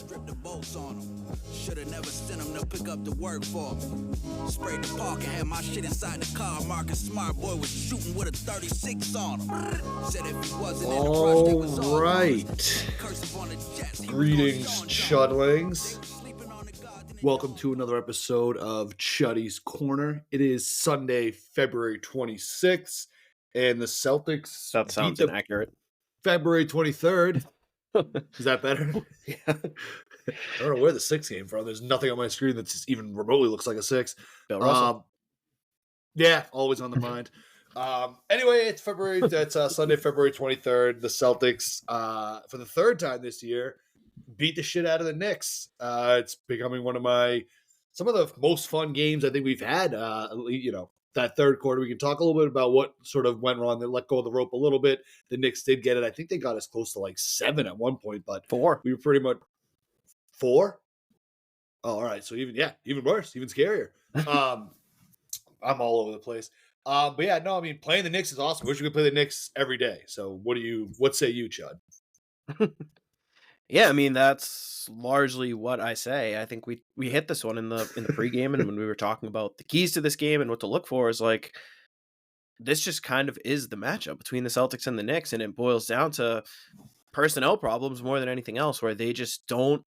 Strip the bolts on them. Shoulda never sent him to pick up the work for me. Sprayed the park and had my shit inside the car. Marcus Smart boy was shooting with a 36 on him. Said if he wasn't in the rush, they was all right. Greetings, Chudlings. Welcome to another episode of Chuddy's Corner. It is Sunday, February 26th, and the Celtics. That sounds inaccurate. February 23rd. Is that better? Yeah. I don't know where the 6 came from. There's nothing on my screen that even remotely looks like a 6. Bill Russell. Yeah, always on the mind. Anyway, it's Sunday, February 23rd. The Celtics, for the third time this year, beat the shit out of the Knicks. It's becoming some of the most fun games I think we've had. That third quarter, we can talk a little bit about what sort of went wrong. They let go of the rope a little bit. The Knicks did get it. I think they got as close to like 7 at one point, but 4. We were pretty much 4. Oh, all right. So even worse, even scarier. I'm all over the place. But yeah, no, I mean, playing the Knicks is awesome. Wish we could play the Knicks every day. So what say you, Chud? Yeah, I mean, that's largely what I say. I think we hit this one in the pregame, and when we were talking about the keys to this game and what to look for, is like, this just kind of is the matchup between the Celtics and the Knicks, and it boils down to personnel problems more than anything else, where they just don't.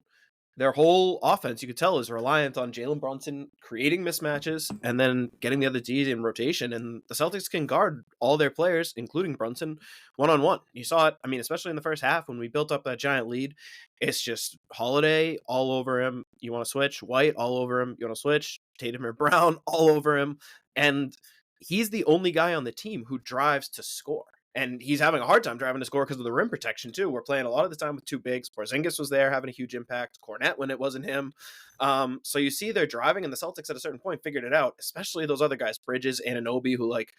Their whole offense, you could tell, is reliant on Jalen Brunson creating mismatches and then getting the other D's in rotation. And the Celtics can guard all their players, including Brunson, one-on-one. You saw it, I mean, especially in the first half when we built up that giant lead. It's just Holiday all over him. You want to switch. White all over him. You want to switch. Tatum or Brown all over him. And he's the only guy on the team who drives to score. And he's having a hard time driving to score because of the rim protection, too. We're playing a lot of the time with 2 bigs. Porzingis was there having a huge impact. Cornette when it wasn't him. So you see they're driving, and the Celtics at a certain point figured it out, especially those other guys, Bridges, Anunoby, who, like,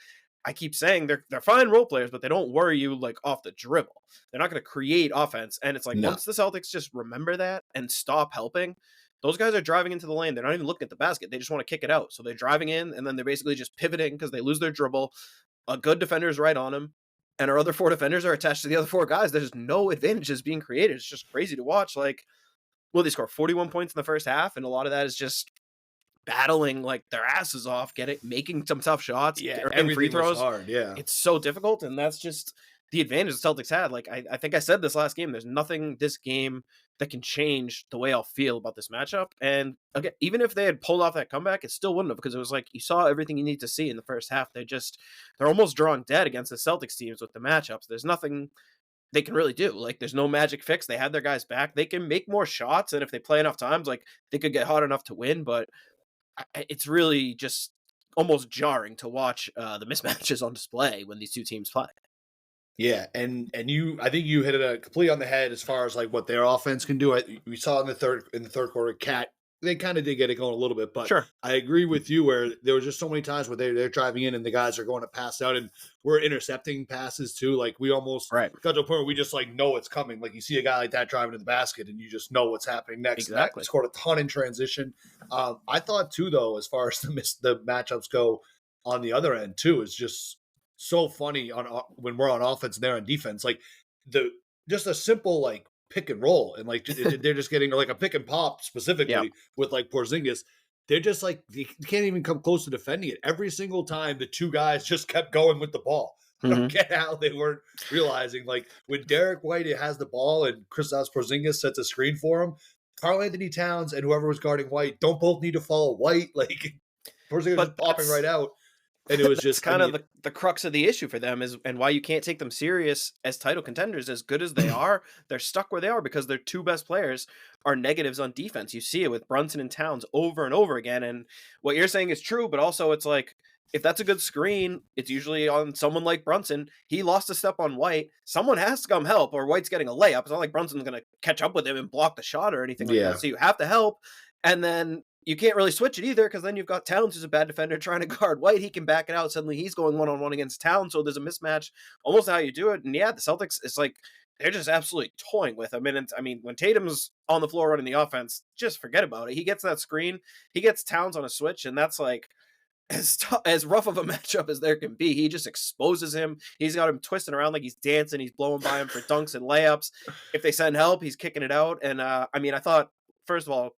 I keep saying they're fine role players, but they don't worry you, like, off the dribble. They're not going to create offense. And it's like, once the Celtics just remember that and stop helping, those guys are driving into the lane. They're not even looking at the basket. They just want to kick it out. So they're driving in, and then they're basically just pivoting because they lose their dribble. A good defender is right on him. And our other 4 defenders are attached to the other 4 guys. There's no advantages being created. It's just crazy to watch. Like, they score 41 points in the first half, and a lot of that is just battling like their asses off, making some tough shots, getting free throws. Hard, yeah. It's so difficult, and that's just the advantage the Celtics had. Like, I think I said this last game, there's nothing this game that can change the way I'll feel about this matchup. And again, even if they had pulled off that comeback, it still wouldn't have, because it was like you saw everything you need to see in the first half. They're almost drawing dead against the Celtics teams with the matchups. There's nothing they can really do. Like, there's no magic fix. They have their guys back. They can make more shots, and if they play enough times, like, they could get hot enough to win. But it's really just almost jarring to watch the mismatches on display when these two teams play. Yeah, and I think you hit it completely on the head as far as like what their offense can do. We saw in the third quarter, they kind of did get it going a little bit, but sure. I agree with you where there was just so many times where they're driving in and the guys are going to pass out, and we're intercepting passes too. Like, we almost got to a point where we just like know it's coming. Like, you see a guy like that driving to the basket and you just know what's happening next. Exactly. That scored a ton in transition. I thought too, though, as far as the matchups go on the other end too, is just so funny when we're on offense and they're on defense. Like, just a simple like pick and roll, and like they're just getting like a pick and pop specifically with like Porzingis. They're just like, they can't even come close to defending it. Every single time the 2 guys just kept going with the ball. I don't get how they weren't realizing, like, when Derek White has the ball and Kristaps Porzingis sets a screen for him, Karl-Anthony Towns and whoever was guarding White don't both need to follow White. Like, Porzingis was popping right out. And it was just kind of the crux of the issue for them, and why you can't take them serious as title contenders. As good as they are, they're stuck where they are because their 2 best players are negatives on defense. You see it with Brunson and Towns over and over again. And what you're saying is true, but also it's like, if that's a good screen, it's usually on someone like Brunson. He lost a step on White. Someone has to come help, or White's getting a layup. It's not like Brunson's going to catch up with him and block the shot or anything like that. So you have to help. And then you can't really switch it either, because then you've got Towns, who's a bad defender, trying to guard White. He can back it out. Suddenly he's going one-on-one against Towns, so there's a mismatch. Almost how you do it. And yeah, the Celtics, it's like they're just absolutely toying with him. And I mean, when Tatum's on the floor running the offense, just forget about it. He gets that screen. He gets Towns on a switch, and that's like, as rough of a matchup as there can be. He just exposes him. He's got him twisting around like he's dancing. He's blowing by him for dunks and layups. If they send help, he's kicking it out. And I mean, I thought, first of all,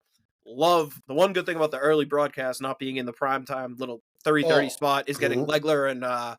love the one good thing about the early broadcast not being in the primetime little 30-30 spot is getting Legler and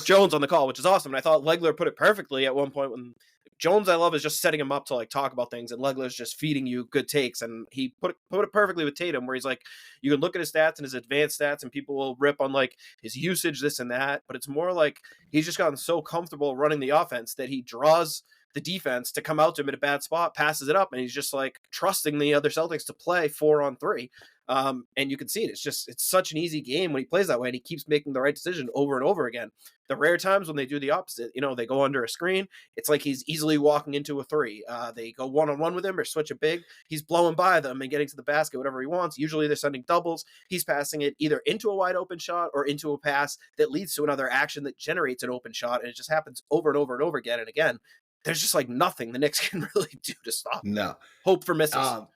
Jones on the call, which is awesome. And I thought Legler put it perfectly at one point when Jones, I love, is just setting him up to like talk about things, and Legler's just feeding you good takes. And he put it perfectly with Tatum, where he's like, you can look at his stats and his advanced stats, and people will rip on like his usage, this and that. But it's more like he's just gotten so comfortable running the offense that he draws the defense to come out to him in a bad spot, passes it up, and he's just like trusting the other Celtics to play 4-on-3. And you can see it. It's such an easy game when he plays that way, and he keeps making the right decision over and over again. The rare times when they do the opposite, they go under a screen, it's like he's easily walking into a three. They go one-on-one with him or switch a big. He's blowing by them and getting to the basket, whatever he wants. Usually they're sending doubles. He's passing it either into a wide open shot or into a pass that leads to another action that generates an open shot. And it just happens over and over and over again and again. There's just like nothing the Knicks can really do to stop. No. Hope for misses.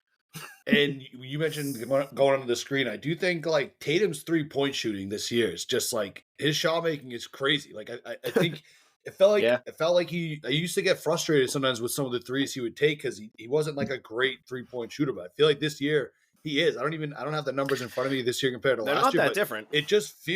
And you mentioned going under the screen. I do think like Tatum's 3-point shooting this year is just like his shot making is crazy. Like I think it felt like I used to get frustrated sometimes with some of the threes he would take because he wasn't like a great 3-point shooter. But I feel like this year he is. I don't have the numbers in front of me this year compared to They're last year. Not that different. It just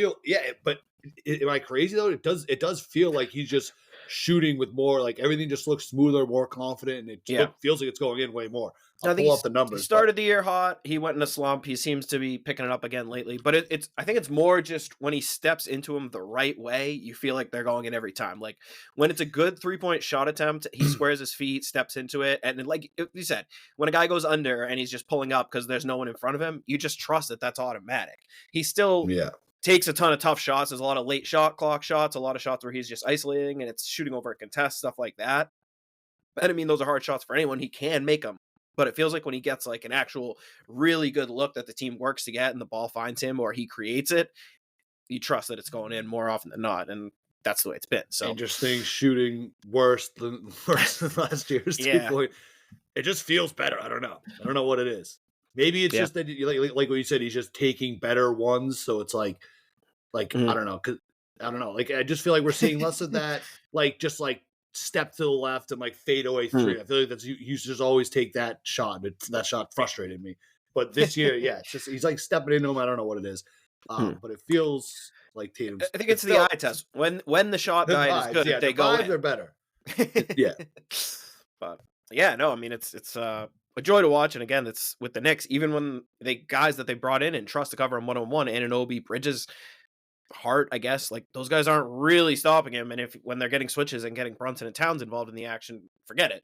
but am I crazy though? It does feel like he's just shooting with more, like everything just looks smoother, more confident, and it feels like it's going in way more. I'll pull up the numbers. He started the year hot. He went in a slump. He seems to be picking it up again lately. But I think it's more just when he steps into them the right way, you feel like they're going in every time. Like when it's a good 3-point shot attempt, he squares his feet, steps into it. And like you said, when a guy goes under and he's just pulling up because there's no one in front of him, you just trust that that's automatic. He still takes a ton of tough shots. There's a lot of late shot clock shots, a lot of shots where he's just isolating and it's shooting over a contest, stuff like that. And I mean, those are hard shots for anyone. He can make them. But it feels like when he gets like an actual really good look that the team works to get and the ball finds him or he creates it, you trust that it's going in more often than not. And that's the way it's been. So interesting shooting worse than last year's 2-point. It just feels better. I don't know what it is. Maybe it's just that like what you said, he's just taking better ones. So it's like I don't know. I don't know. Like, I just feel like we're seeing less of that, like just like step to the left and like fade away three. I feel like that's, you used to just always take that shot. That shot frustrated me. But this year, it's just, he's like stepping into him. I don't know what it is. But it feels like Tatum's. I think it's the eye test. When the shot diet is good, they go in. They're better. But yeah, no, I mean, it's a joy to watch. And again, it's with the Knicks, even when they guys that they brought in and trust to cover him one-on-one, Anunoby, Bridges, Hart, I guess, like those guys aren't really stopping him. And when they're getting switches and getting Brunson and Towns involved in the action, forget it.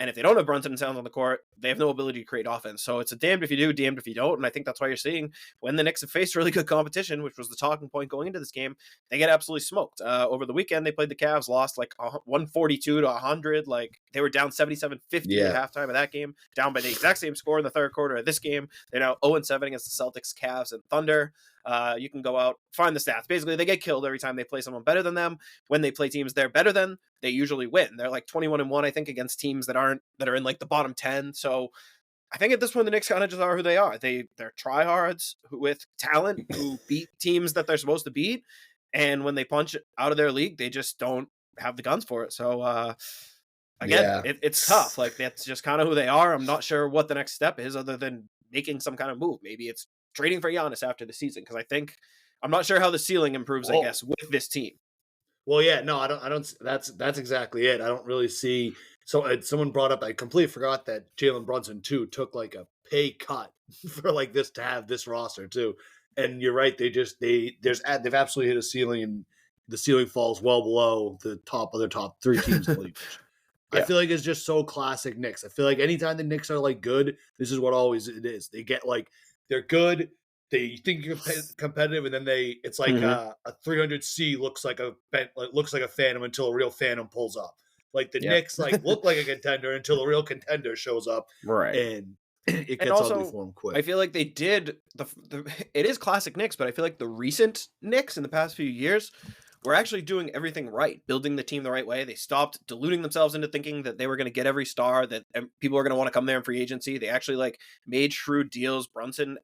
And if they don't have Brunson and Towns on the court, they have no ability to create offense. So it's a damned if you do, damned if you don't. And I think that's why you're seeing when the Knicks have faced really good competition, which was the talking point going into this game, they get absolutely smoked. Over the weekend, they played the Cavs, lost like 142 to 100. Like they were down 77-50 at halftime of that game, down by the exact same score in the third quarter of this game. They're now 0-7 against the Celtics, Cavs, and Thunder. You can go out, find the stats. Basically, they get killed every time they play someone better than them. When they play teams they're better than, they usually win. They're like 21-1, I think, against teams that are in like the bottom 10. So I think at this point, the Knicks kind of just are who they are. They're tryhards with talent who beat teams that they're supposed to beat. And when they punch out of their league, they just don't have the guns for it. So again, it's tough. Like that's just kind of who they are. I'm not sure what the next step is other than making some kind of move. Maybe it's trading for Giannis after the season, because I'm not sure how the ceiling improves, I guess, with this team. Well, yeah, no, I don't. That's exactly it. I don't really see. So someone brought up, I completely forgot that Jalen Brunson too took like a pay cut for like this to have this roster too. And you're right, they've absolutely hit a ceiling, and the ceiling falls well below the top three teams in the league. I feel like it's just so classic Knicks. I feel like anytime the Knicks are like good, this is what always it is. They get like, they're good. They think you're competitive, and then it's like a 300C looks like a phantom until a real phantom pulls up. Like the Knicks like look like a contender until the real contender shows up, right? And it gets ugly for them quick. I feel like they did it is classic Knicks, but I feel like the recent Knicks in the past few years were actually doing everything right, building the team the right way. They stopped deluding themselves into thinking that they were going to get every star, that people are going to want to come there in free agency. They actually like made shrewd deals.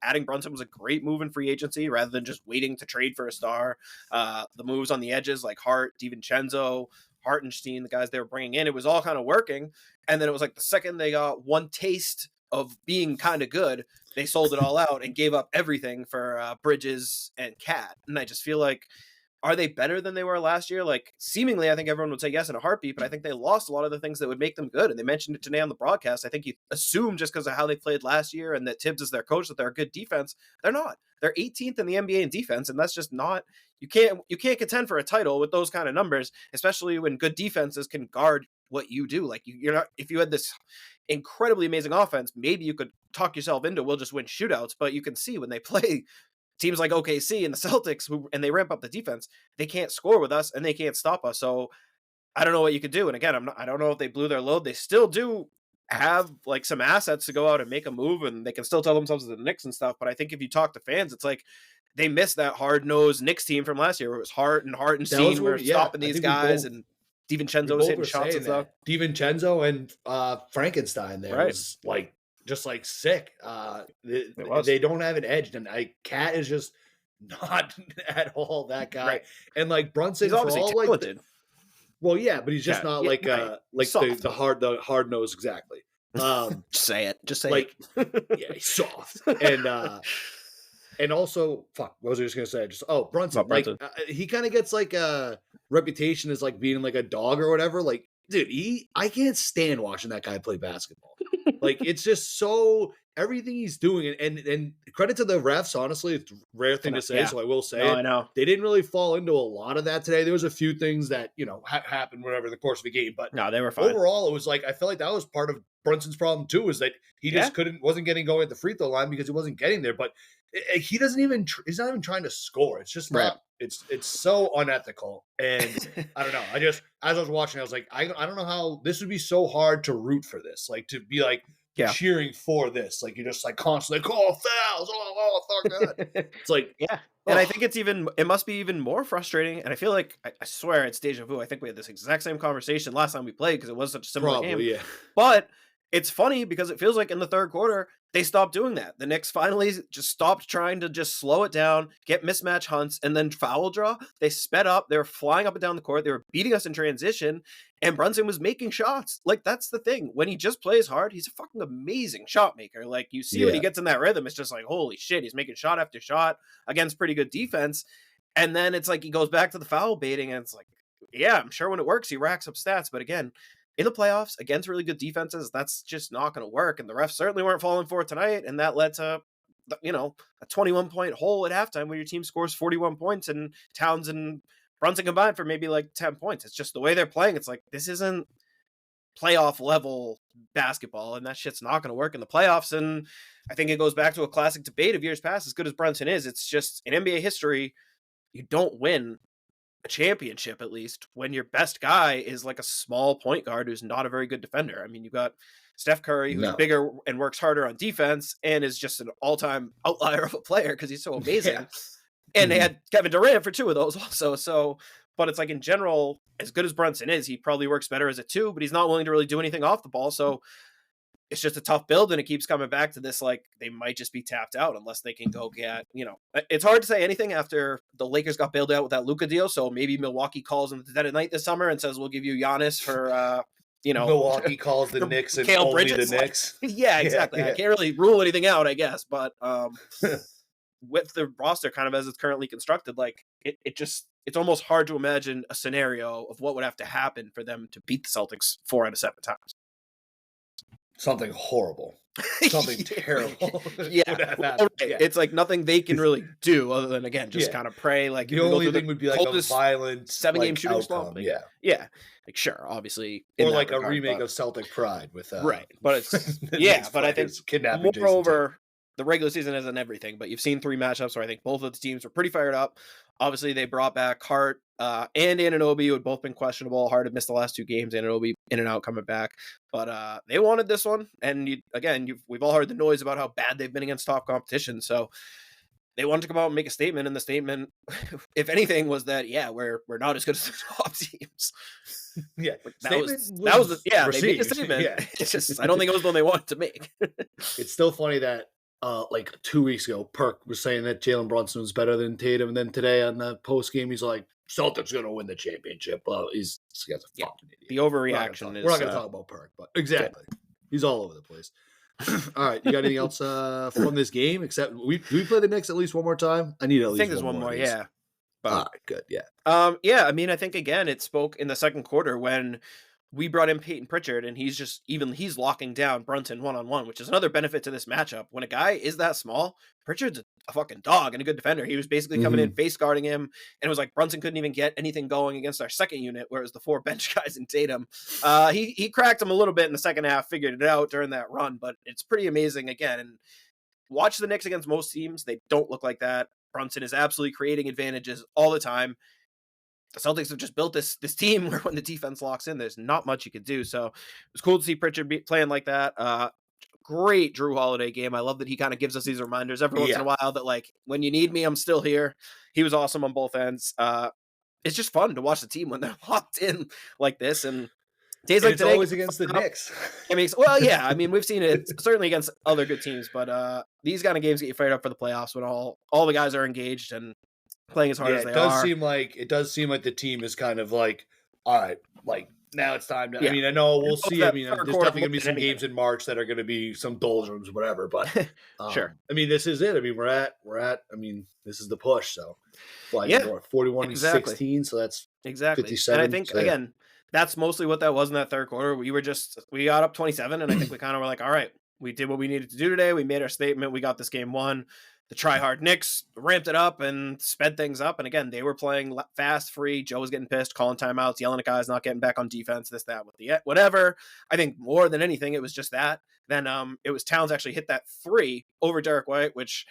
Adding Brunson was a great move in free agency rather than just waiting to trade for a star. The moves on the edges like Hart, DiVincenzo, Hartenstein, the guys they were bringing in, it was all kind of working. And then it was like the second they got one taste of being kind of good, they sold it all out and gave up everything for Bridges and Cat. And I just feel like, are they better than they were last year? Like, seemingly, I think everyone would say yes in a heartbeat, but I think they lost a lot of the things that would make them good. And they mentioned it today on the broadcast. I think you assume just because of how they played last year and that Tibbs is their coach that they're a good defense. They're not. They're 18th in the NBA in defense, and that's just not. You can't contend for a title with those kind of numbers, especially when good defenses can guard what you do. Like, you're not. If you had this incredibly amazing offense, maybe you could talk yourself into we'll just win shootouts. But you can see when they play teams like OKC and the Celtics, and they ramp up the defense, they can't score with us and they can't stop us. So I don't know what you could do. And again, I don't know if they blew their load. They still do have like some assets to go out and make a move, and they can still tell themselves the Knicks and stuff. But I think if you talk to fans, it's like they miss that hard-nosed Knicks team from last year where it was Hart and Hartenstein were stopping these guys, and DiVincenzo was hitting shots and stuff. DiVincenzo and Frankenstein there was like just like sick. They don't have an edge, and Cat is just not at all that guy. Right. And like Brunson, he's obviously talented. Well, yeah, but he's just not like the hard nose exactly. Just say it. Yeah, he's soft. And also, fuck, what was I just gonna say? Brunson. Like he kind of gets like a reputation as like being like a dog or whatever. Like, dude, I can't stand watching that guy play basketball. Like, it's just so everything he's doing, and credit to the refs. Honestly, it's a rare thing to say, so I will say I know they didn't really fall into a lot of that today. There was a few things that happened whatever the course of the game, but no, they were fine. Overall, it was like I felt like that was part of Brunson's problem too, is that he just wasn't getting going at the free throw line because he wasn't getting there. But he's not even trying to score. It's just not. It's so unethical, and I don't know. As I was watching, I was like, I don't know how this would be so hard to root for this, like to be like cheering for this, like you're just like constantly call fouls, fuck that. It's like and I think it must be even more frustrating. And I feel like I swear it's deja vu. I think we had this exact same conversation last time we played because it was such a similar game. Yeah. But it's funny because it feels like in the third quarter, they stopped doing that. The Knicks finally just stopped trying to just slow it down, get mismatch hunts, and then foul draw. They sped up. They were flying up and down the court. They were beating us in transition, and Brunson was making shots. Like, that's the thing. When he just plays hard, he's a fucking amazing shot maker. Like, you see when he gets in that rhythm, it's just like, holy shit, he's making shot after shot against pretty good defense. And then it's like he goes back to the foul baiting, and it's like, yeah, I'm sure when it works, he racks up stats. But again, in the playoffs, against really good defenses, that's just not going to work. And the refs certainly weren't falling for it tonight. And that led to, a 21-point hole at halftime where your team scores 41 points and Towns and Brunson combined for maybe like 10 points. It's just the way they're playing. It's like, this isn't playoff level basketball, and that shit's not going to work in the playoffs. And I think it goes back to a classic debate of years past. As good as Brunson is, it's just in NBA history, you don't win a championship, at least, when your best guy is like a small point guard who's not a very good defender. I mean, you got Steph Curry, who's bigger and works harder on defense and is just an all-time outlier of a player because he's so amazing. And they had Kevin Durant for two of those also. So, but it's like in general, as good as Brunson is, he probably works better as a two, but he's not willing to really do anything off the ball. So it's just a tough build, and it keeps coming back to this, like, they might just be tapped out unless they can go get, it's hard to say anything after the Lakers got bailed out with that Luka deal. So maybe Milwaukee calls in the dead of night this summer and says, we'll give you Giannis for, Milwaukee calls the Knicks and only Bridges, the Knicks. Yeah, exactly. I can't really rule anything out, I guess. But with the roster kind of as it's currently constructed, like it's almost hard to imagine a scenario of what would have to happen for them to beat the Celtics 4 out of 7 times. Something horrible. Something terrible. It's like nothing they can really do other than, again, just kind of pray. Like, the only thing would be like a violent 7-game shooting slump. Yeah. Like, sure, obviously. Or like a remake of Celtic Pride with right. But it's but I think kidnapping. Moreover, the regular season isn't everything, but you've seen 3 matchups where I think both of the teams were pretty fired up. Obviously, they brought back Hart and Anunoby, who had both been questionable. Hart had missed the last 2 games. Anunoby in and out coming back. But they wanted this one. And we've all heard the noise about how bad they've been against top competition. So they wanted to come out and make a statement, and the statement, if anything, was that we're not as good as the top teams. Yeah, that was they made a statement. Yeah. It's just I don't think it was the one they wanted to make. It's still funny that like 2 weeks ago, Perk was saying that Jalen Brunson was better than Tatum, and then today on the post game, he's like, "Celtics gonna win the championship." Well, this guy's a fucking idiot. The overreaction we're not gonna talk about Perk, but exactly, he's all over the place. All right, you got anything else from this game? Except do we play the Knicks at least one more time? I need at least. I think there's one more. Yeah. But, all right, good. Yeah. I mean, I think again, it spoke in the second quarter when we brought in Peyton Pritchard, and he's locking down Brunson 1-on-1, which is another benefit to this matchup. When a guy is that small, Pritchard's a fucking dog and a good defender. He was basically coming in, face guarding him, and it was like Brunson couldn't even get anything going against our second unit, where it was the 4 bench guys in Tatum. He cracked him a little bit in the second half, figured it out during that run, but it's pretty amazing again. And watch the Knicks against most teams; they don't look like that. Brunson is absolutely creating advantages all the time. The Celtics have just built this team where when the defense locks in, there's not much you could do. So it was cool to see Pritchard playing like that. Great Drew Holiday game. I love that he kind of gives us these reminders every once in a while that, like, when you need me, I'm still here. He was awesome on both ends. It's just fun to watch the team when they're locked in like this. And days like it's today, always against the Knicks. I mean, we've seen it certainly against other good teams, but these kind of games get you fired up for the playoffs when all the guys are engaged and playing as hard as they are. It does seem like the team is kind of like, all right, like now it's time to. Yeah. I mean, I know we'll see. I mean, there's definitely gonna be some anything. games in March that are gonna be some doldrums, whatever. But sure. I mean, this is it. I mean, we're at. I mean, this is the push. So, 41-16. So that's exactly 57. And I think again, that's mostly what that was in that third quarter. We got up 27, and I think we kind of were like, all right, we did what we needed to do today. We made our statement. We got this game won. The try-hard Knicks ramped it up and sped things up. And again, they were playing fast, free. Joe was getting pissed, calling timeouts, yelling at guys not getting back on defense, this, that, with the whatever. I think more than anything, it was just that. Then it was Towns actually hit that 3 over Derek White, which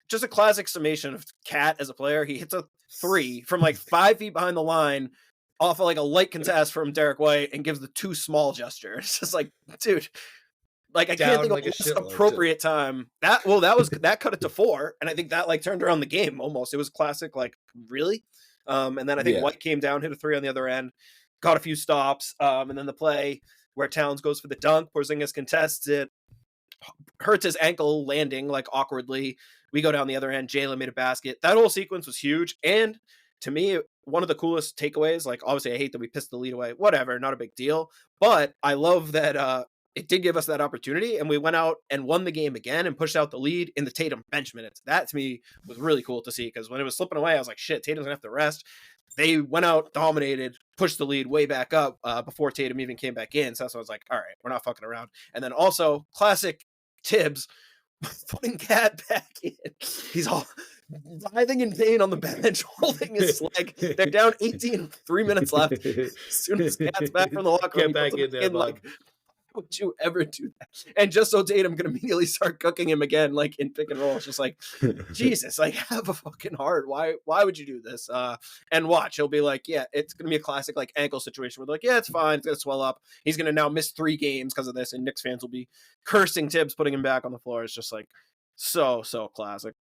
just a classic summation of Cat as a player. He hits a 3 from like 5 feet behind the line off of like a light contest from Derek White and gives the 2 small gesture. It's just like, dude. Like, I can't think of a appropriate time. That cut it to 4, and I think that like turned around the game almost. It was classic, like, really? And then I think White came down, hit a 3 on the other end, got a few stops, and then the play where Towns goes for the dunk, Porzingis contests it, hurts his ankle landing like awkwardly. We go down the other end, Jalen made a basket. That whole sequence was huge, and to me, one of the coolest takeaways, like, obviously I hate that we pissed the lead away, whatever, not a big deal, but I love that it did give us that opportunity, and we went out and won the game again and pushed out the lead in the Tatum bench minutes. That, to me, was really cool to see, because when it was slipping away, I was like, shit, Tatum's going to have to rest. They went out, dominated, pushed the lead way back up before Tatum even came back in. So that's when I was like, all right, we're not fucking around. And then also, classic Tibbs, putting Cat back in. He's all writhing in pain on the bench, holding his leg. They're down 18, 3 minutes left. As soon as Cat's back from the locker room, get back in there, like, would you ever do that? And just so Tatum can immediately start cooking him again, like in pick and roll. It's just like, Jesus, like, have a fucking heart. Why would you do this? And watch, he'll be like, yeah, it's gonna be a classic like ankle situation where they're like, yeah, it's fine, it's gonna swell up. He's gonna now miss 3 games because of this, and Knicks fans will be cursing Tibbs, putting him back on the floor. It's just like so classic.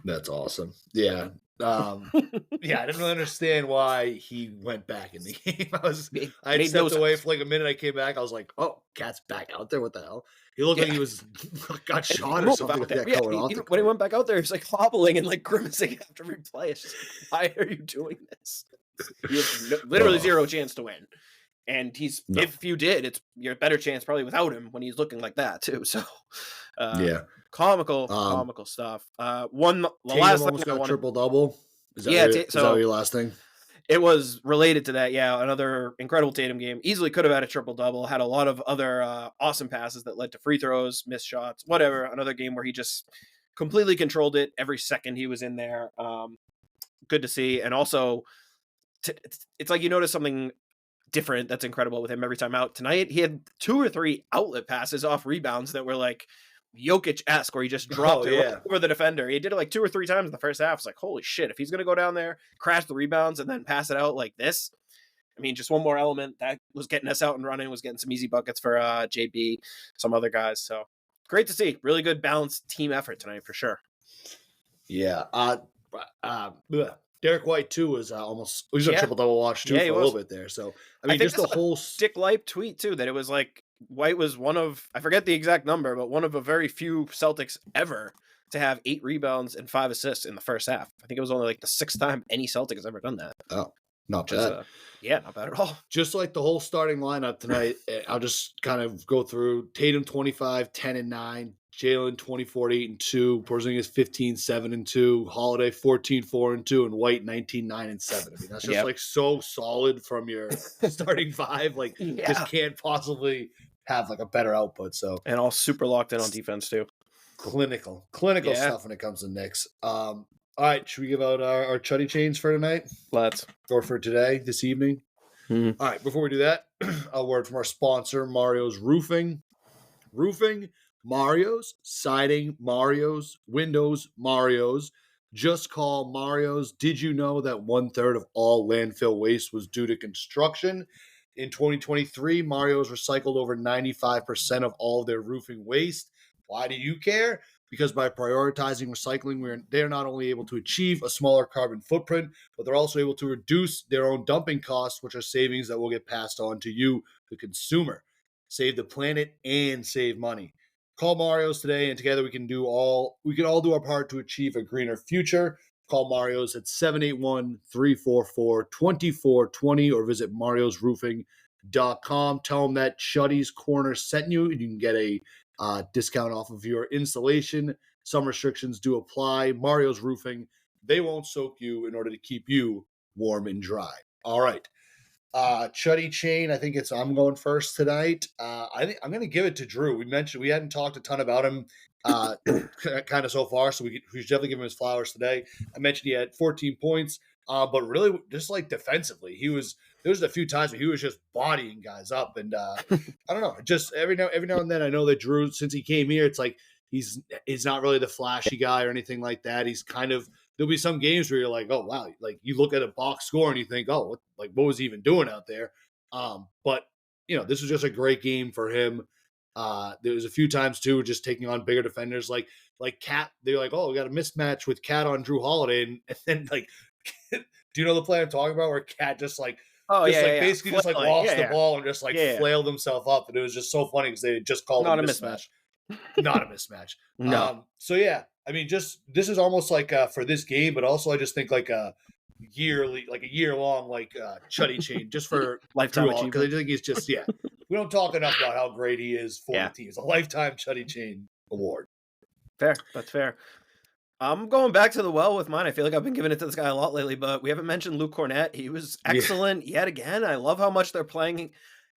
That's awesome. Yeah. I didn't really understand why he went back in the game. I stepped away for like a minute. I came back. I was like, "Oh, Cat's back out there. What the hell?" He looked like he was got shot or something like that. When he went back out there, he was like hobbling and like grimacing after replay. It's just like, why are you doing this? You have literally zero chance to win. And if you did, it's your better chance probably without him when he's looking like that too. So comical stuff. The last thing I wanted, triple-double. Is that your last thing? It was related to that. Yeah, another incredible Tatum game. Easily could have had a triple-double. Had a lot of other awesome passes that led to free throws, missed shots, whatever. Another game where he just completely controlled it every second he was in there. Good to see. And also, it's like you notice something different that's incredible with him every time out. Tonight, he had 2 or 3 outlet passes off rebounds that were like Jokic-esque, where he just dropped it right over the defender. He did it like 2 or 3 times in the first half. It's like, holy shit, if he's going to go down there, crash the rebounds, and then pass it out like this, I mean, just one more element that was getting us out and running, was getting some easy buckets for JB, some other guys. So great to see. Really good balanced team effort tonight for sure. Yeah. Derek White too was almost he was a triple double watch too Yeah, for he a was. little bit there. So I I mean, think just I the saw whole Dick Lipe tweet too that it was like White was one of, I forget the exact number, but one of a very few Celtics ever to have 8 rebounds and 5 assists in the first half. I think it was only like the 6th time any Celtic has ever done that. oh, not Which is, bad. yeah, not bad at all. Just like the whole starting lineup tonight, I'll just kind of go through Tatum 25, 10 and 9, Jalen 24, 8 and 2, Porzingis 15, 7 and 2, Holiday 14, 4 and 2, and White 19, 9 and 7. I mean, that's just like so solid from your starting five. Like, just can't possibly have like a better output. So, and all super locked in on defense too. Clinical stuff when it comes to Knicks. All right, should we give out our Chuddy Chains for tonight? Let's. Or for today, this evening? All right, before we do that, a word from our sponsor, Mario's Roofing. Roofing, Mario's, siding, Mario's, windows, Mario's. Just call Mario's. Did you know that 1/3 of all landfill waste was due to construction? In 2023, Mario's recycled over 95% of all of their roofing waste. Why do you care? Because by prioritizing recycling, they're not only able to achieve a smaller carbon footprint, but they're also able to reduce their own dumping costs, which are savings that will get passed on to you, the consumer. Save the planet and save money. Call Mario's today, and together we can all do our part to achieve a greener future. Call Mario's at 781-344-2420 or visit mariosroofing.com. Tell them that Chuddy's Corner sent you, and you can get a discount off of your installation. Some restrictions do apply. Mario's Roofing, they won't soak you in order to keep you warm and dry. All right. Chuddy Chain, I think I'm going first tonight. I think I'm going to give it to Drew. We hadn't talked a ton about him kind of so far, so we should definitely give him his flowers today. I mentioned he had 14 points, but really just like defensively, there was a few times where he was just bodying guys up, and I don't know, just every now and then I know that Drew, since he came here, it's like he's not really the flashy guy or anything like that. He's kind of, there'll be some games where you're like, oh wow, like you look at a box score and you think, oh, what was he even doing out there? But this was just a great game for him. There was a few times too, just taking on bigger defenders like Cat. They're like, oh, we got a mismatch with Cat on Drew Holiday, and then like, do you know the play I'm talking about where Cat just like, basically just like lost the ball and just like flailed himself up, and it was just so funny because they just called it a mismatch. Not a mismatch. No. So yeah, I mean, just this is almost like for this game, but also I just think like a year long Chuddy Chain just for lifetime achievement, because I think he's just we don't talk enough about how great he is for the team. It's a lifetime Chuddy Chain award. Fair, that's fair. I'm going back to the well with mine. I feel like I've been giving it to this guy a lot lately, but we haven't mentioned Luke Cornett. He was excellent yet again. I love how much they're playing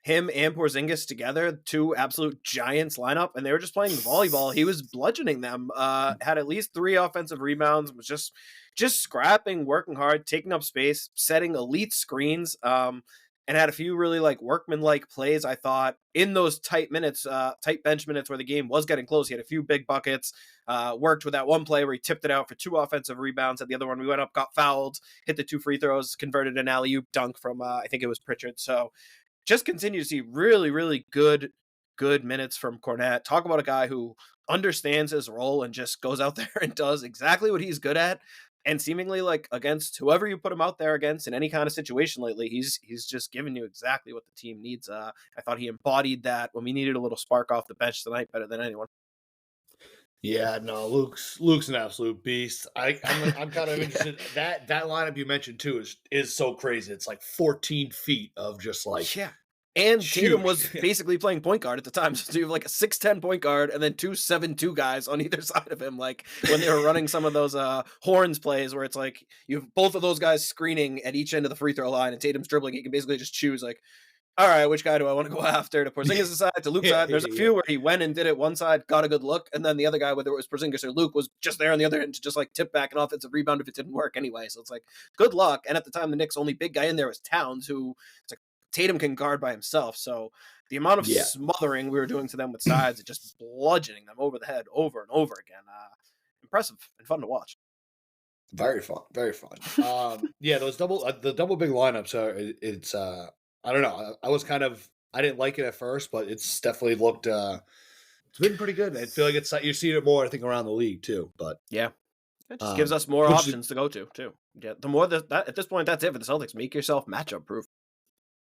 him and Porzingis together, two absolute giants lineup, and they were just playing volleyball. He was bludgeoning them, had at least 3 offensive rebounds, was just scrapping, working hard, taking up space, setting elite screens, and had a few really like workman-like plays, I thought, in those tight bench minutes where the game was getting close. He had a few big buckets, worked with that one play where he tipped it out for 2 offensive rebounds. At the other one, we went up, got fouled, hit the 2 free throws, converted an alley-oop dunk from, I think it was Pritchard. So just continue to see really, really good minutes from Cornett. Talk about a guy who understands his role and just goes out there and does exactly what he's good at. And seemingly like against whoever you put him out there against in any kind of situation lately, he's just giving you exactly what the team needs. I thought he embodied that when we needed a little spark off the bench tonight better than anyone. Yeah, no, Luke's an absolute beast. I'm kind of interested. That lineup you mentioned too is so crazy. It's like 14 feet of just like And huge. Tatum was basically playing point guard at the time. So you have like a 6'10" point guard and then 2 7'2" guys on either side of him. Like when they were running some of those horns plays where it's like you have both of those guys screening at each end of the free throw line and Tatum's dribbling. He can basically just choose like, all right, which guy do I want to go after? To Porzingis' side, to Luke's side. There's a few where he went and did it one side, got a good look, and then the other guy, whether it was Porzingis or Luke, was just there on the other end to just like tip back an offensive rebound if it didn't work anyway. So it's like good luck. And at the time, the Knicks' only big guy in there was Towns, who it's like Tatum can guard by himself. So the amount of smothering we were doing to them with sides, it just bludgeoning them over the head over and over again. Impressive and fun to watch. Very fun, very fun. Those the double big lineups are I don't know. I didn't like it at first, but it's definitely looked it's been pretty good. I feel like you're seeing it more, I think, around the league too. But yeah, It just gives us more which options to go to, too. Yeah, the more that at this point, that's it for the Celtics. Make yourself matchup proof.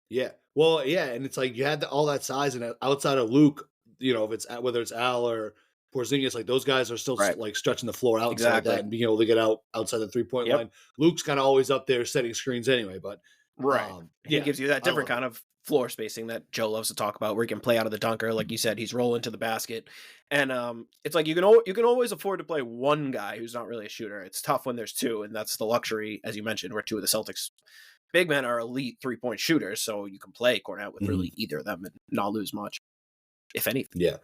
Yeah. Well, yeah, and it's like you had all that size, and outside of Luke, if it's whether it's Al or Porzingis, like those guys are still Right. like stretching the floor out and stuff like Exactly. that, and being able to get outside the 3-point Yep. line. Luke's kind of always up there setting screens anyway, but Right. He yeah, gives you that I different love kind of floor spacing that Joe loves to talk about, where he can play out of the dunker, like you said, he's rolling to the basket, and it's like you can always afford to play one guy who's not really a shooter. It's tough when there's two, and that's the luxury, as you mentioned, where two of the Celtics big men are elite 3-point shooters, so you can play Cornette with really either of them and not lose much, if anything. Yeah.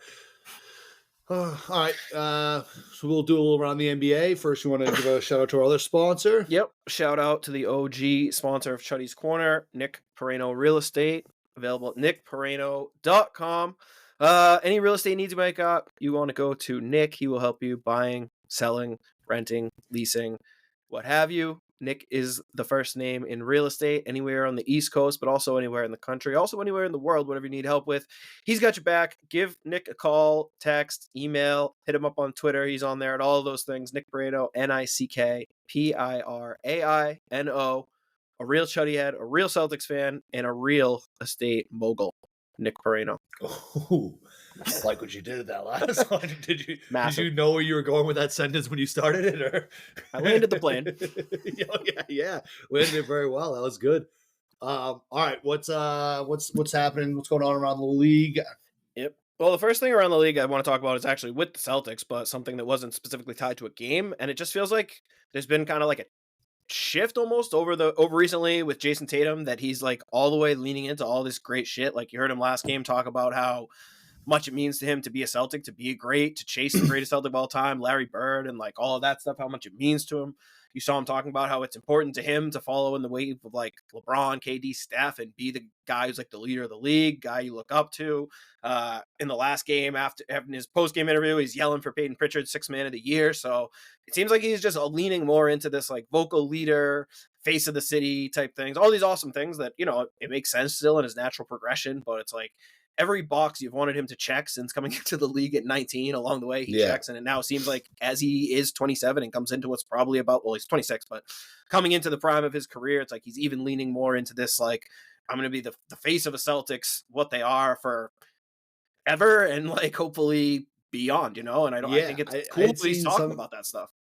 All right. So we'll do a little around the NBA. First, you want to give a shout out to our other sponsor? Yep. Shout out to the OG sponsor of Chuddy's Corner, Nick Perreno Real Estate, available at nickperreno.com. Any real estate needs you want to go to Nick. He will help you buying, selling, renting, leasing, what have you. Nick is the first name in real estate anywhere on the East Coast, but also anywhere in the country, also anywhere in the world, whatever you need help with. He's got your back. Give Nick a call, text, email, hit him up on Twitter. He's on there at all of those things. Nick Perreno, NickPiraino, a real Chuddy head, a real Celtics fan, and a real estate mogul. Nick Perreno. Oh, I like what you did at that last one. Did Massive. you know where you were going with that sentence when you started it, or I landed the plane. yeah, landed it very well. That was good. All right, what's happening? What's going on around the league? Yep. Well, the first thing around the league I want to talk about is actually with the Celtics, but something that wasn't specifically tied to a game, and it just feels like there's been kind of like a shift almost over recently with Jayson Tatum, that he's like all the way leaning into all this great shit. Like you heard him last game talk about how much it means to him to be a Celtic, to be great, to chase the greatest Celtic of all time, Larry Bird, and like all of that stuff, how much it means to him. You saw him talking about how it's important to him to follow in the wave of like LeBron, KD, Steph, and be the guy who's like the leader of the league, guy you look up to. In the last game, after having his post-game interview, he's yelling for Peyton Pritchard 6th man of the year. So it seems like he's just leaning more into this like vocal leader, face of the city type things, all these awesome things that, it makes sense still in his natural progression, but it's like every box you've wanted him to check since coming into the league at 19 along the way, he checks. And it now seems like as he is 27 and comes into what's probably about, well, he's 26, but coming into the prime of his career, it's like he's even leaning more into this, like, I'm going to be the face of the Celtics, what they are for ever, and like hopefully beyond, and I think it's cool that he's talking about that stuff.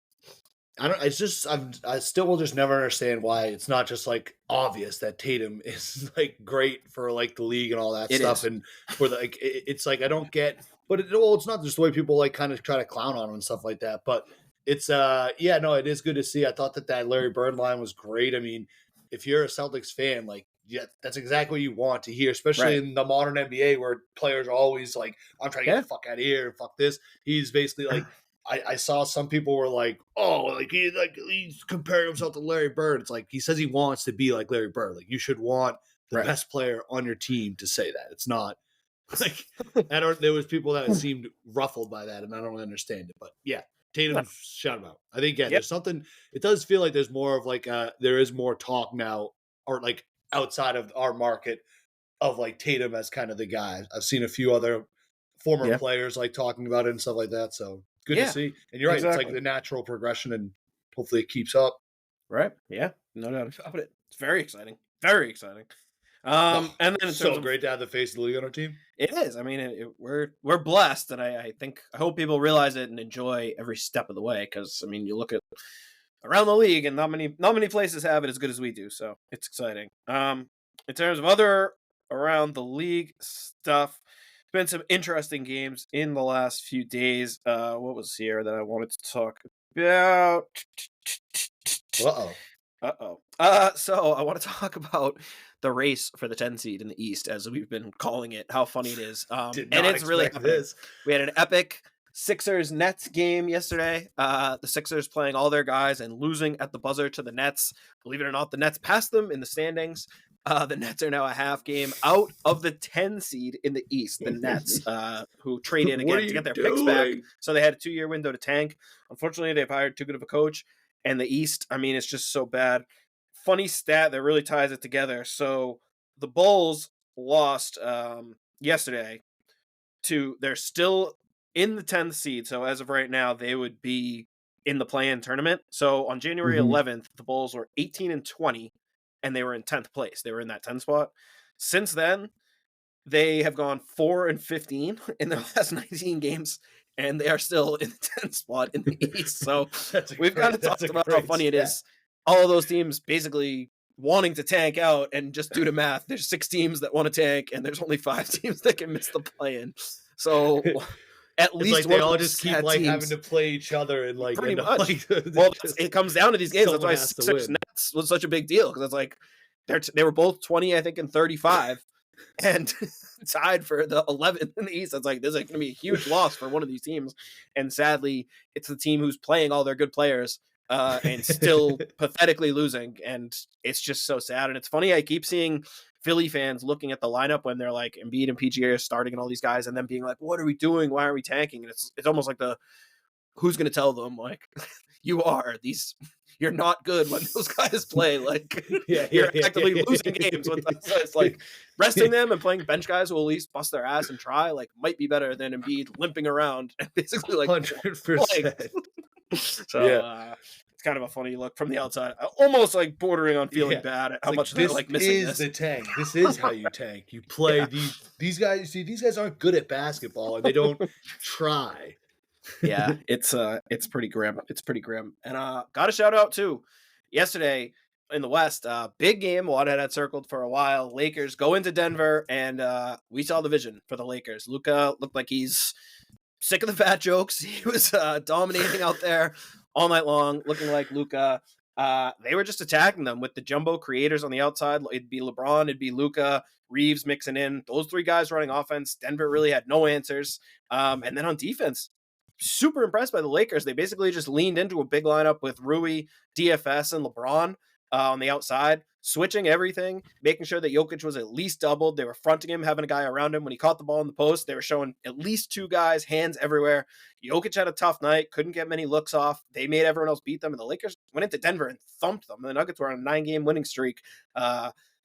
I still will just never understand why it's not just like obvious that Tatum is like great for like the league and all that stuff. And for the, like, it's like, I don't get, but it's not just the way people like kind of try to clown on him and stuff like that, but it's, it is good to see. I thought that Larry Bird line was great. I mean, if you're a Celtics fan, like, yeah, that's exactly what you want to hear, especially in the modern NBA where players are always like, I'm trying to get the fuck out of here and fuck this. He's basically like, I saw some people were like, oh, like he's comparing himself to Larry Bird. It's like he says he wants to be like Larry Bird. Like you should want the best player on your team to say that. It's not like there was people that seemed ruffled by that, and I don't understand it. But yeah, Tatum's shout him out. I think there's something. It does feel like there's more of like there is more talk now, or like outside of our market of like Tatum as kind of the guy. I've seen a few other former players like talking about it and stuff like that. So. Good to see. And you're right. Exactly. It's like the natural progression, and hopefully it keeps up. Right. Yeah. No doubt about it. It's very exciting. Very exciting. And then it's so great to have the face of the league on our team. It is. I mean, we're blessed, and I hope people realize it and enjoy every step of the way. Because I mean, you look at around the league, and not many places have it as good as we do. So it's exciting. In terms of other around the league stuff. Been some interesting games in the last few days. What was here that I wanted to talk about? So I want to talk about the race for the 10 seed in the East, as we've been calling it. How funny it is. And it's really this. We had an epic Sixers-Nets game yesterday. The Sixers playing all their guys and losing at the buzzer to the Nets. Believe it or not, the Nets passed them in the standings. The Nets are now a half game out of the 10 seed in the East. The Nets, who traded again to get their picks back. So they had a 2-year window to tank. Unfortunately, they've hired too good of a coach. And the East, I mean, it's just so bad. Funny stat that really ties it together. So the Bulls lost yesterday they're still in the 10th seed. So as of right now, they would be in the play-in tournament. So on January 11th, the Bulls were 18-20, and they were in 10th place. They were in that 10 spot. Since then, they have gone 4-15 in their last 19 games, and they are still in the 10th spot in the East. So we've kind of talked about how funny it is. All of those teams basically wanting to tank out, and just due to math, there's 6 teams that want to tank, and there's only 5 teams that can miss the play-in. So at least like they all just keep like teams, having to play each other, and like pretty much. Well, it comes down to these games. That's why Sixers Nets was such a big deal, because it's like they were both 20, I think, and 35, and tied for the 11th in the East. It's like, this is going to be a huge loss for one of these teams, and sadly, it's the team who's playing all their good players and still pathetically losing, and it's just so sad. And it's funny, I keep seeing Philly fans looking at the lineup when they're like Embiid and PG are starting and all these guys, and then being like, what are we doing? Why are we tanking? And it's almost like who's going to tell them, like, you're not good when those guys play. Like, you're actively losing games with them. So it's like resting them and playing bench guys who will at least bust their ass and try, like, might be better than Embiid limping around and basically like 100%. So it's kind of a funny look from the outside, almost like bordering on feeling bad at how much they're like missing this. This is the tank. This is how you tank. You play these guys. See, these guys aren't good at basketball, and they don't try. Yeah, it's pretty grim. It's pretty grim. And got a shout out too. Yesterday in the West, big game. Waddhead had circled for a while. Lakers go into Denver, and we saw the vision for the Lakers. Luka looked like he's sick of the fat jokes. He was dominating out there all night long, looking like Luka. They were just attacking them with the jumbo creators on the outside. It'd be LeBron, it'd be Luka, Reeves mixing in. Those 3 guys running offense. Denver really had no answers. And then on defense, super impressed by the Lakers. They basically just leaned into a big lineup with Rui, DFS, and LeBron on the outside, switching everything, making sure that Jokic was at least doubled. They were fronting him, having a guy around him. When he caught the ball in the post, they were showing at least 2 guys, hands everywhere. Jokic had a tough night, couldn't get many looks off. They made everyone else beat them, and the Lakers went into Denver and thumped them. And the Nuggets were on a 9-game winning streak.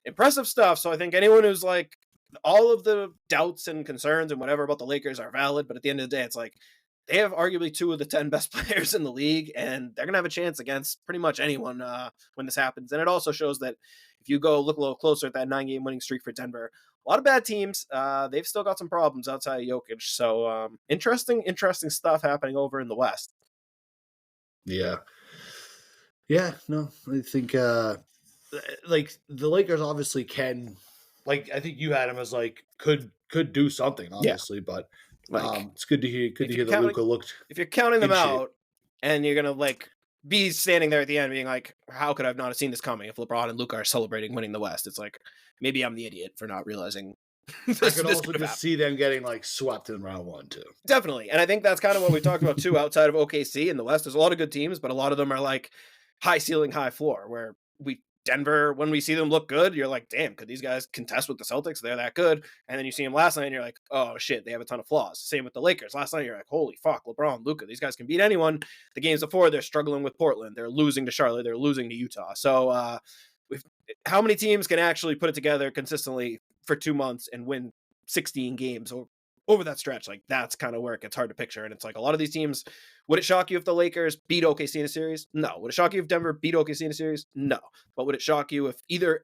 Impressive stuff. So I think anyone who's like, all of the doubts and concerns and whatever about the Lakers are valid, but at the end of the day, it's like, they have arguably 2 of the 10 best players in the league, and they're going to have a chance against pretty much anyone when this happens. And it also shows that if you go look a little closer at that 9-game winning streak for Denver, a lot of bad teams, they've still got some problems outside of Jokic. So interesting stuff happening over in the West. Yeah. Yeah, no, I think like the Lakers obviously can, like, I think you had them as like could do something, obviously, but it's good to hear that Luka looked. If you're counting them out, shape. and you're gonna like be standing there at the end being like, how could I have not seen this coming? If LeBron and Luka are celebrating winning the West, it's like, maybe I'm the idiot for not realizing. I could also just see them getting like swept in round 1 too. Definitely, and I think that's kind of what we talked about too. Outside of OKC in the West, there's a lot of good teams, but a lot of them are like high ceiling, high floor. Where Denver, when we see them look good, you're like, damn, could these guys contest with the Celtics? They're that good. And then you see them last night and you're like, oh shit, they have a ton of flaws. Same with the Lakers. Last night you're like, holy fuck, LeBron, Luka, these guys can beat anyone. The games before, they're struggling with Portland. They're losing to Charlotte. They're losing to Utah. So how many teams can actually put it together consistently for 2 months and win 16 games over that stretch? Like, that's kind of where it gets hard to picture. And it's like, a lot of these teams, would it shock you if the Lakers beat OKC in a series? No. Would it shock you if Denver beat OKC in a series? No. But would it shock you if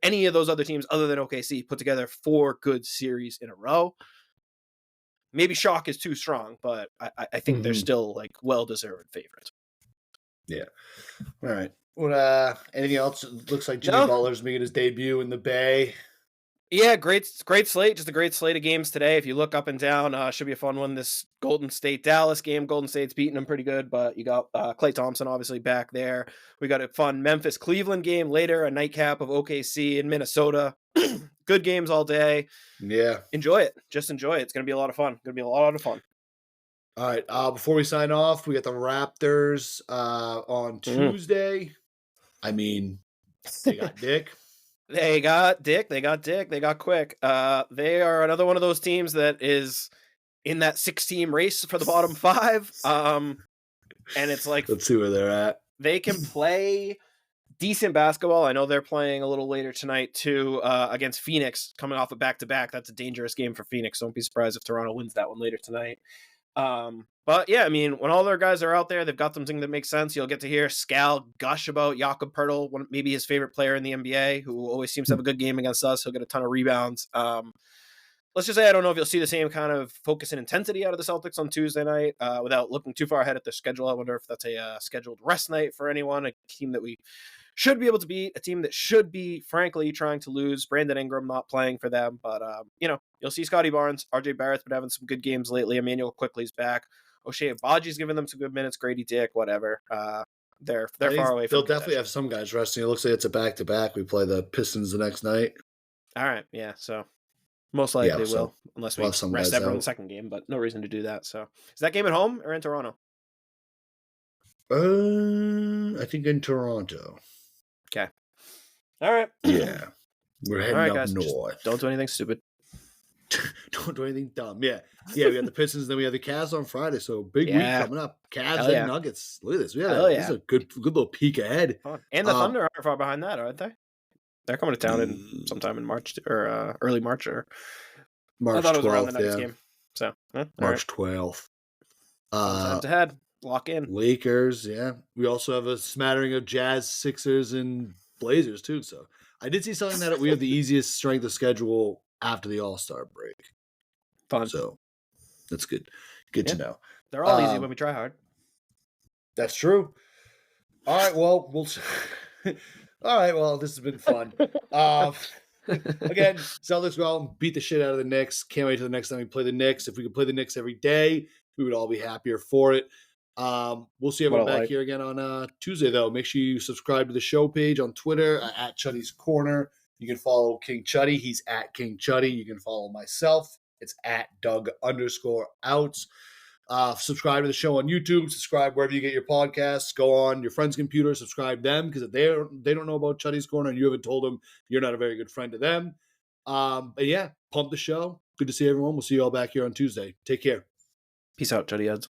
any of those other teams other than OKC put together 4 good series in a row? Maybe shock is too strong, but I think they're still like well-deserved favorites. Yeah. All right. What anything else? It looks like Jimmy Butler's making his debut in the Bay. Yeah, great slate. Just a great slate of games today. If you look up and down, should be a fun one. This Golden State-Dallas game. Golden State's beating them pretty good, but you got Klay Thompson obviously back there. We got a fun Memphis-Cleveland game later, a nightcap of OKC in Minnesota. Good games all day. Yeah. Enjoy it. Just enjoy it. It's going to be a lot of fun. All right. Before we sign off, we got the Raptors on Tuesday. I mean, they got Dick. They got Dick. They got Quick. They are another one of those teams that is in that 6-team race for the bottom 5. And it's like, let's see where they're at. They can play decent basketball. I know they're playing a little later tonight too, against Phoenix, coming off a back-to-back. That's a dangerous game for Phoenix. Don't be surprised if Toronto wins that one later tonight. But yeah, I mean, when all their guys are out there, they've got something that makes sense. You'll get to hear Scal gush about Jakob Pertl, maybe his favorite player in the NBA, who always seems to have a good game against us. He'll get a ton of rebounds. Let's just say I don't know if you'll see the same kind of focus and intensity out of the Celtics on Tuesday night without looking too far ahead at their schedule. I wonder if that's a scheduled rest night for anyone, a team that we should be able to beat, a team that should be, frankly, trying to lose. Brandon Ingram not playing for them, but, you'll see Scotty Barnes. RJ Barrett's been having some good games lately. Emmanuel Quickly's back. O'Shea Abaji's giving them some good minutes. Grady Dick, whatever. They're far away from They'll definitely contention. have some guys resting. It looks like it's a back-to-back. We play the Pistons the next night. All right, yeah, so most likely so will, unless we we'll have some rest guys everyone in out. the second game, but no reason to do that. So is that game at home or in Toronto? I think in Toronto. Okay. All right. Yeah. We're heading All right, up guys. north. Just don't do anything stupid. Don't do anything dumb. Yeah. Yeah, we got the Pistons, then we have the Cavs on Friday. So big week coming up. Cavs Hell and yeah. Nuggets. Look at this. This is a good little peek ahead. Fun. And the Thunder aren't far behind that, aren't they? They're coming to town in sometime in March or early March or March I thought it was 12th, around the Nuggets game. So March 12th. Times ahead. Lock in. Lakers, yeah. We also have a smattering of Jazz, Sixers, and Blazers too. So I did see something that we have the easiest strength of schedule after the All-Star break. Fun. So that's good. Good to know. They're all easy when we try hard. That's true. All right, well, all right, well, this has been fun. Again, Celtics go out and beat the shit out of the Knicks. Can't wait till the next time we play the Knicks. If we could play the Knicks every day, we would all be happier for it. We'll see everyone back here again on Tuesday, though. Make sure you subscribe to the show page on Twitter at Chuddy's Corner. You can follow King Chuddy. He's at King Chuddy. You can follow myself. It's at Doug_outs. Subscribe to the show on YouTube. Subscribe wherever you get your podcasts. Go on your friend's computer. Subscribe them because if they don't know about Chuddy's Corner and you haven't told them, you're not a very good friend to them. But yeah, pump the show. Good to see everyone. We'll see you all back here on Tuesday. Take care. Peace out, Chuddy Heads.